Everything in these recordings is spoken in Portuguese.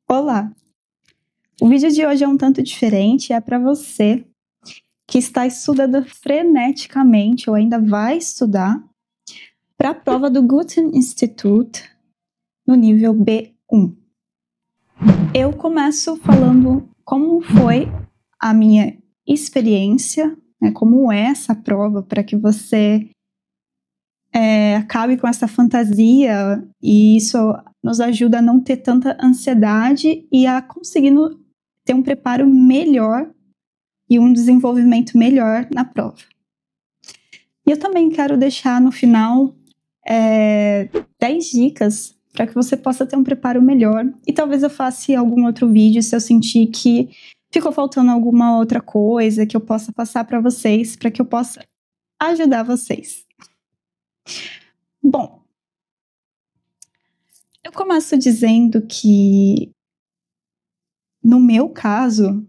Olá! O vídeo de hoje é um tanto diferente, é para você que está estudando freneticamente ou ainda vai estudar para a prova do Goethe-Institut no nível B1. Eu começo falando como foi a minha experiência, né, como é essa prova, para que você acabe com essa fantasia, e isso nos ajuda a não ter tanta ansiedade e a conseguir ter um preparo melhor e um desenvolvimento melhor na prova. E eu também quero deixar no final 10 dicas para que você possa ter um preparo melhor, e talvez eu faça algum outro vídeo se eu sentir que ficou faltando alguma outra coisa que eu possa passar para vocês, para que eu possa ajudar vocês. Bom, eu começo dizendo que, no meu caso,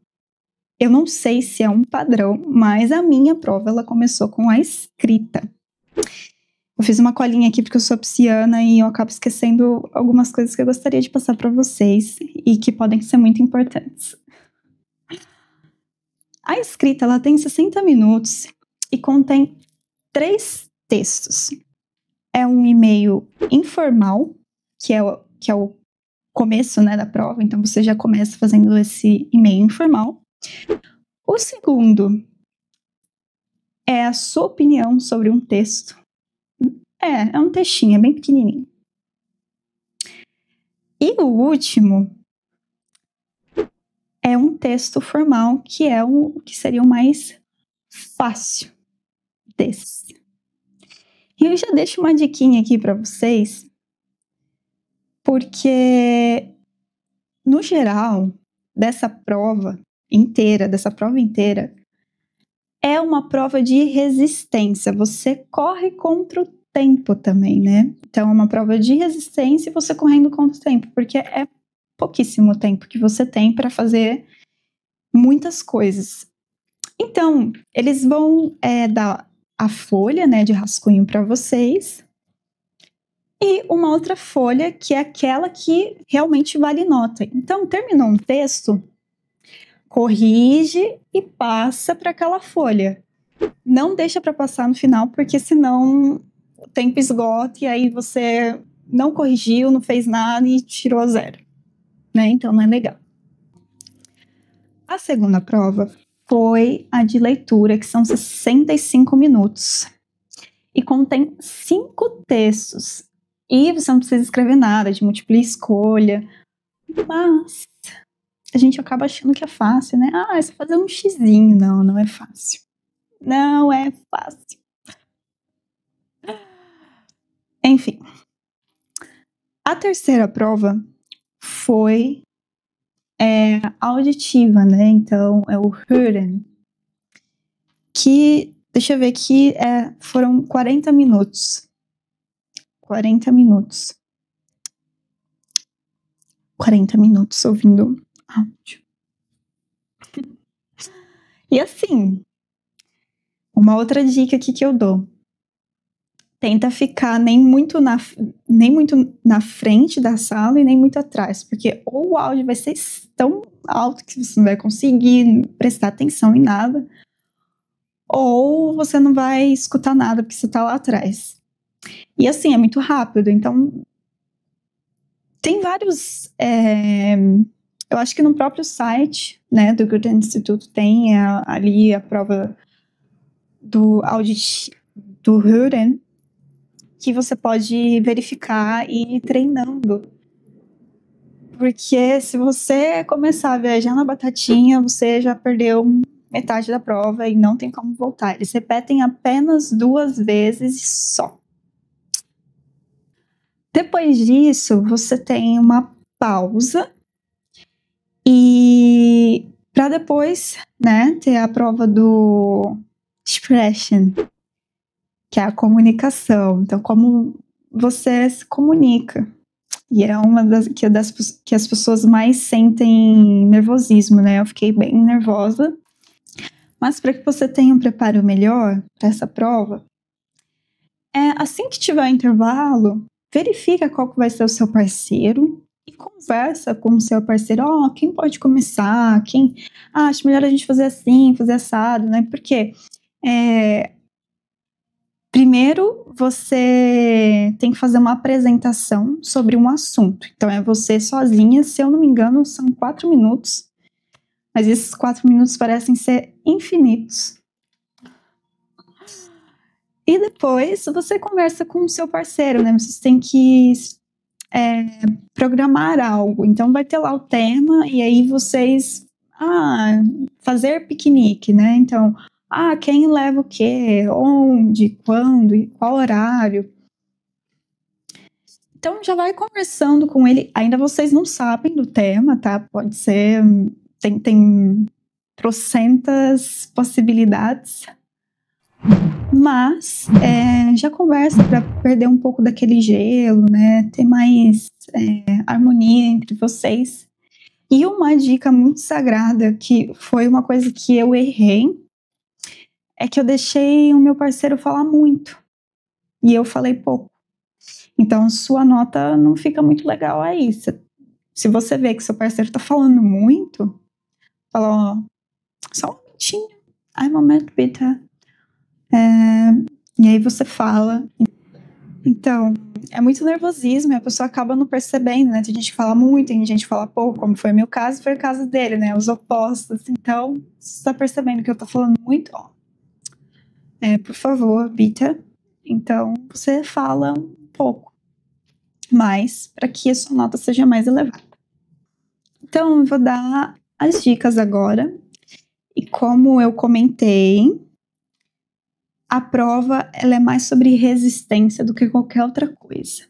eu não sei se é um padrão, mas a minha prova ela começou com a escrita. Eu fiz uma colinha aqui porque eu sou pisciana e eu acabo esquecendo algumas coisas que eu gostaria de passar para vocês e que podem ser muito importantes. A escrita ela tem 60 minutos e contém 3 textos. É um e-mail informal, que é o começo, né, da prova, então você já começa fazendo esse e-mail informal. O segundo é a sua opinião sobre um texto. É um textinho, é bem pequenininho. E o último é um texto formal, que é o que seria o mais fácil desse. E eu já deixo uma diquinha aqui para vocês, porque, no geral, dessa prova inteira, é uma prova de resistência. Você corre contra o tempo também, né? Então, é uma prova de resistência e você correndo contra o tempo, porque é pouquíssimo tempo que você tem para fazer muitas coisas. Então, eles vão dar a folha, né, de rascunho para vocês e uma outra folha que é aquela que realmente vale nota. Então, terminou um texto, corrige e passa para aquela folha. Não deixa para passar no final, porque senão o tempo esgota e aí você não corrigiu, não fez nada e tirou 0, né? Então, não é legal. A segunda prova foi a de leitura, que são 65 minutos. E contém 5 textos. E você não precisa escrever nada de múltipla escolha. Mas a gente acaba achando que é fácil, né? É só fazer um xizinho. Não, não é fácil. Não é fácil. Enfim. A terceira prova foi auditiva, né? Então, é o Hören. Que, deixa eu ver aqui, foram 40 minutos. 40 minutos. 40 minutos ouvindo áudio. E assim, uma outra dica aqui que eu dou. Tenta ficar nem muito na frente da sala e nem muito atrás, porque ou o áudio vai ser tão alto que você não vai conseguir prestar atenção em nada, ou você não vai escutar nada porque você está lá atrás. E assim, é muito rápido, então tem vários... eu acho que no próprio site, né, do Goethe-Institut tem ali a prova do Hören, que você pode verificar e ir treinando. Porque se você começar a viajar na batatinha, você já perdeu metade da prova e não tem como voltar. Eles repetem apenas 2 vezes só. Depois disso, você tem uma pausa e para depois, né, ter a prova do Sprechen, que é a comunicação. Então, como você se comunica. E é uma que as pessoas mais sentem nervosismo, né? Eu fiquei bem nervosa. Mas para que você tenha um preparo melhor para essa prova, assim que tiver intervalo, verifica qual que vai ser o seu parceiro e conversa com o seu parceiro. Quem pode começar? Acho melhor a gente fazer assim, fazer assado, né? Porque primeiro você tem que fazer uma apresentação sobre um assunto. Então é você sozinha, se eu não me engano, são 4 minutos. Mas esses 4 minutos parecem ser infinitos. E depois você conversa com o seu parceiro, né? Vocês têm que programar algo. Então vai ter lá o tema e aí vocês fazer piquenique, né? Então, quem leva o quê? Onde? Quando? E qual horário? Então já vai conversando com ele. Ainda vocês não sabem do tema, tá? Pode ser... Tem trocentas possibilidades. Mas já conversa para perder um pouco daquele gelo, né? Ter mais harmonia entre vocês. E uma dica muito sagrada, que foi uma coisa que eu errei, é que eu deixei o meu parceiro falar muito. E eu falei pouco. Então, sua nota não fica muito legal aí. Se você vê que seu parceiro tá falando muito, fala, só um minutinho. I'm a moment bitter. E aí você fala. Então, é muito nervosismo e a pessoa acaba não percebendo, né? Tem gente que fala muito, tem gente que fala pouco, como foi o meu caso, foi o caso dele, né? Os opostos. Então, você tá percebendo que eu tô falando muito, por favor, Bita. Então, você fala um pouco mais para que a sua nota seja mais elevada. Então, eu vou dar as dicas agora. E como eu comentei, a prova ela é mais sobre resistência do que qualquer outra coisa.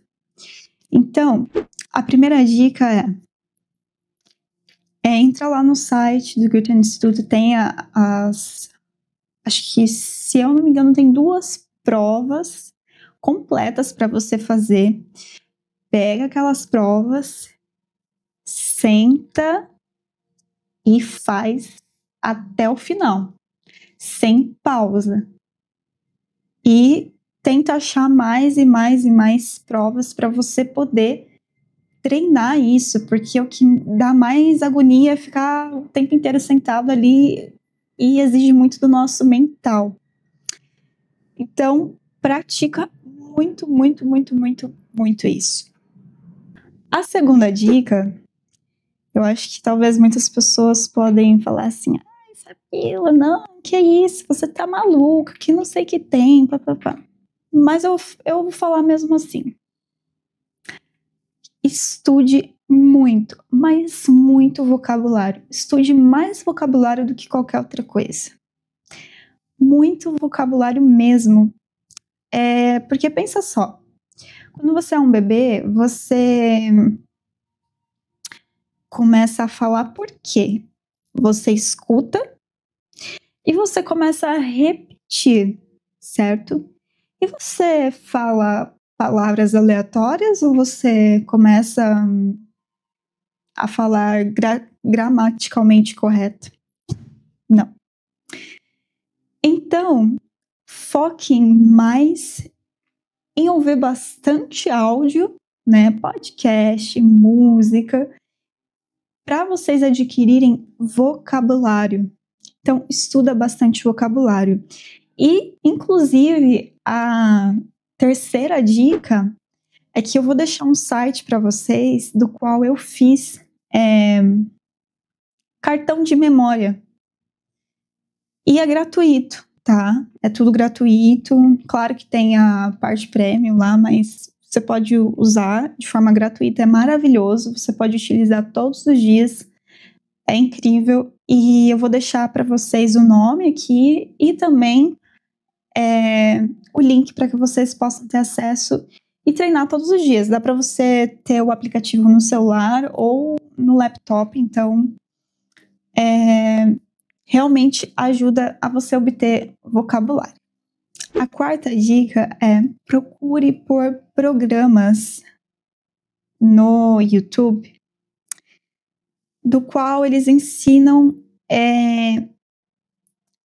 Então, a primeira dica entra lá no site do Goethe Instituto, tem acho que, se eu não me engano, tem 2 provas completas para você fazer. Pega aquelas provas, senta e faz até o final, sem pausa. E tenta achar mais e mais e mais provas para você poder treinar isso, porque o que dá mais agonia é ficar o tempo inteiro sentado ali e exige muito do nosso mental. Então, pratica muito, muito, muito, muito, muito isso. A segunda dica, eu acho que talvez muitas pessoas podem falar assim, Sabila, não, que é isso, você tá maluca, que não sei o que tem, papapá. Mas eu vou falar mesmo assim. Estude muito, mas muito vocabulário. Estude mais vocabulário do que qualquer outra coisa. Muito vocabulário mesmo. Porque pensa só, quando você é um bebê, você começa a falar por quê? Você escuta e você começa a repetir, certo? E você fala palavras aleatórias ou você começa a falar gramaticalmente correto? Não. Então, foquem mais em ouvir bastante áudio, né? Podcast, música, para vocês adquirirem vocabulário. Então, estuda bastante vocabulário. E, inclusive, a terceira dica é que eu vou deixar um site para vocês do qual eu fiz cartão de memória. E é gratuito, tá? É tudo gratuito. Claro que tem a parte premium lá, mas você pode usar de forma gratuita. É maravilhoso. Você pode utilizar todos os dias. É incrível. E eu vou deixar para vocês o nome aqui e também o link para que vocês possam ter acesso e treinar todos os dias. Dá para você ter o aplicativo no celular ou no laptop, então realmente ajuda a você obter vocabulário. A quarta dica é procure por programas no YouTube do qual eles ensinam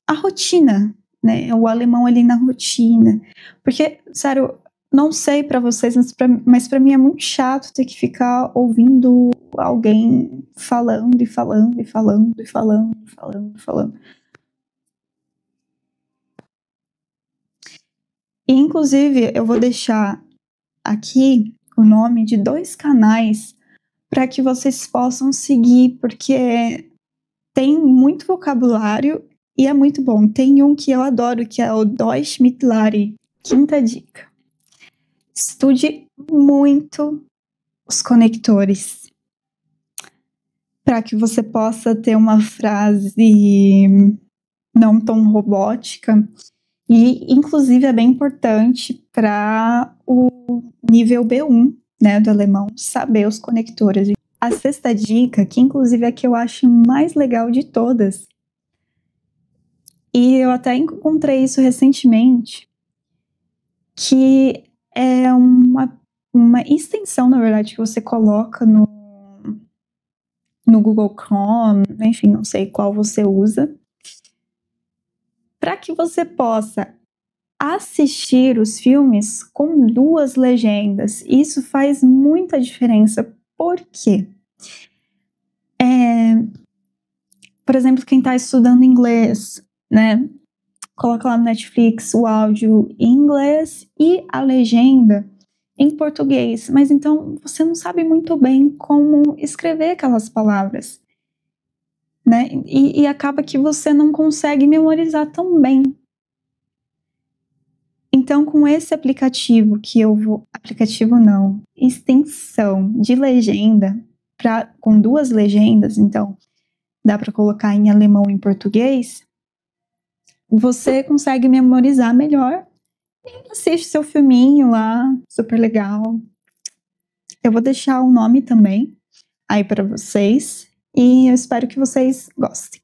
a rotina, né? O alemão ali na rotina. Porque, sério, não sei pra vocês, mas pra mim é muito chato ter que ficar ouvindo alguém falando e falando e falando e falando e falando e falando. E, inclusive, eu vou deixar aqui o nome de 2 canais para que vocês possam seguir, porque tem muito vocabulário e é muito bom. Tem um que eu adoro, que é o Deutsch mit Lari. Quinta dica. Estude muito os conectores para que você possa ter uma frase não tão robótica. E, inclusive, é bem importante para o nível B1, né, do alemão, saber os conectores. A 6ª dica, que inclusive é a que eu acho mais legal de todas, e eu até encontrei isso recentemente, que é uma extensão, na verdade, que você coloca no Google Chrome, enfim, não sei qual você usa, para que você possa assistir os filmes com 2 legendas. Isso faz muita diferença. Por quê? Por exemplo, quem está estudando inglês, né? Coloca lá no Netflix o áudio em inglês e a legenda em português. Mas então você não sabe muito bem como escrever aquelas palavras, né? E acaba que você não consegue memorizar tão bem. Então, com esse aplicativo extensão de legenda, com 2 legendas, então dá para colocar em alemão e em português, você consegue memorizar melhor e assiste seu filminho lá, super legal. Eu vou deixar o nome também aí para vocês e eu espero que vocês gostem.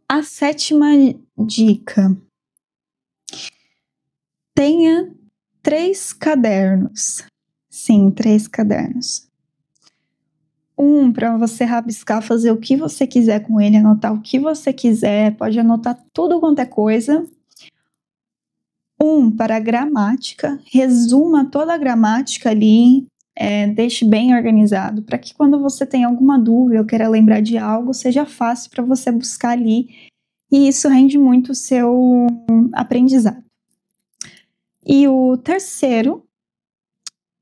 A 7ª dica. Tenha 3 cadernos. Sim, 3 cadernos. Um para você rabiscar, fazer o que você quiser com ele, anotar o que você quiser, pode anotar tudo quanto é coisa. Um para a gramática, resuma toda a gramática ali, deixe bem organizado, para que quando você tem alguma dúvida ou queira lembrar de algo, seja fácil para você buscar ali, e isso rende muito o seu aprendizado. E o terceiro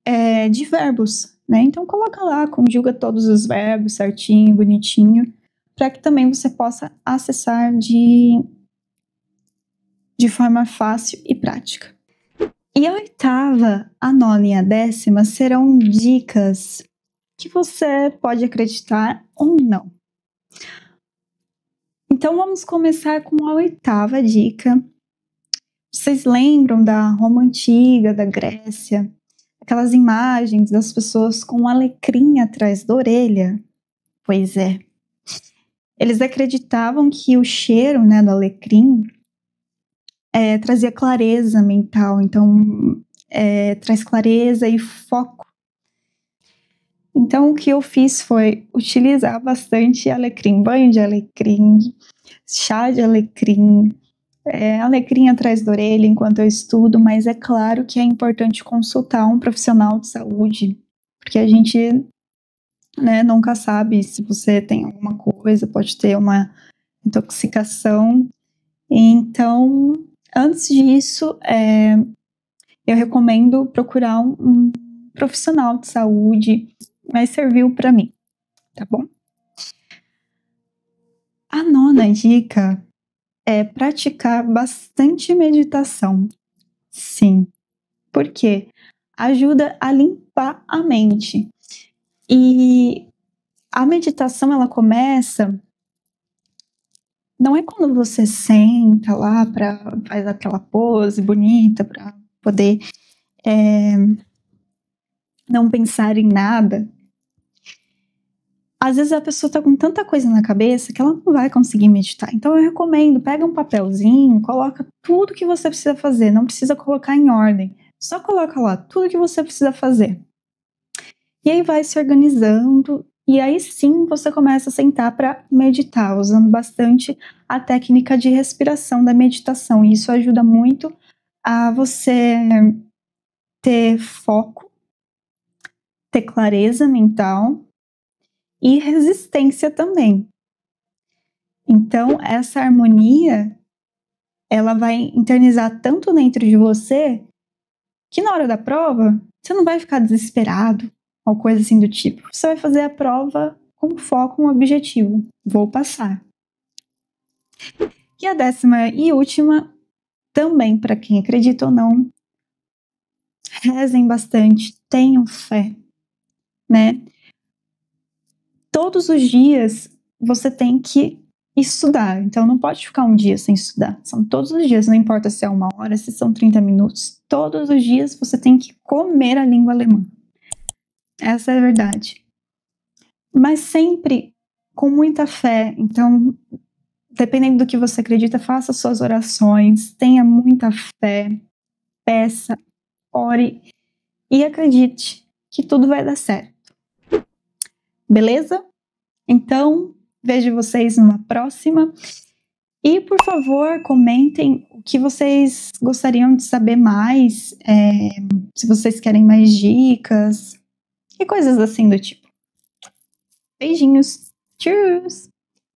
é de verbos, né? Então coloca lá, conjuga todos os verbos certinho, bonitinho, para que também você possa acessar de forma fácil e prática. E a 8ª, a 9ª e a 10ª serão dicas que você pode acreditar ou não. Então vamos começar com a 8ª dica. Vocês lembram da Roma Antiga, da Grécia? Aquelas imagens das pessoas com um alecrim atrás da orelha? Pois é. Eles acreditavam que o cheiro, né, do alecrim trazia clareza mental, então traz clareza e foco. Então o que eu fiz foi utilizar bastante alecrim, banho de alecrim, chá de alecrim, alecrim atrás da orelha enquanto eu estudo, mas é claro que é importante consultar um profissional de saúde, porque a gente, né, nunca sabe se você tem alguma coisa, pode ter uma intoxicação. Então, antes disso, eu recomendo procurar um profissional de saúde, mas serviu para mim, tá bom? A 9ª dica é praticar bastante meditação. Sim, porque ajuda a limpar a mente. E a meditação, ela começa, não é quando você senta lá faz aquela pose bonita para poder não pensar em nada. Às vezes a pessoa está com tanta coisa na cabeça que ela não vai conseguir meditar. Então eu recomendo, pega um papelzinho, coloca tudo que você precisa fazer, não precisa colocar em ordem, só coloca lá tudo que você precisa fazer. E aí vai se organizando E aí sim você começa a sentar para meditar, usando bastante a técnica de respiração da meditação. E isso ajuda muito a você ter foco, ter clareza mental e resistência também. Então, essa harmonia, ela vai internizar tanto dentro de você que na hora da prova, você não vai ficar desesperado ou coisa assim do tipo. Você vai fazer a prova com foco, um objetivo. Vou passar. E a 10ª e última, também para quem acredita ou não, rezem bastante, tenham fé, né? Todos os dias você tem que estudar, então não pode ficar um dia sem estudar. São todos os dias, não importa se é 1 hora, se são 30 minutos. Todos os dias você tem que comer a língua alemã. Essa é a verdade. Mas sempre com muita fé. Então, dependendo do que você acredita, faça suas orações, tenha muita fé, peça, ore e acredite que tudo vai dar certo. Beleza? Então, vejo vocês numa próxima. E, por favor, comentem o que vocês gostariam de saber mais, se vocês querem mais dicas e coisas assim do tipo. Beijinhos. Tchau!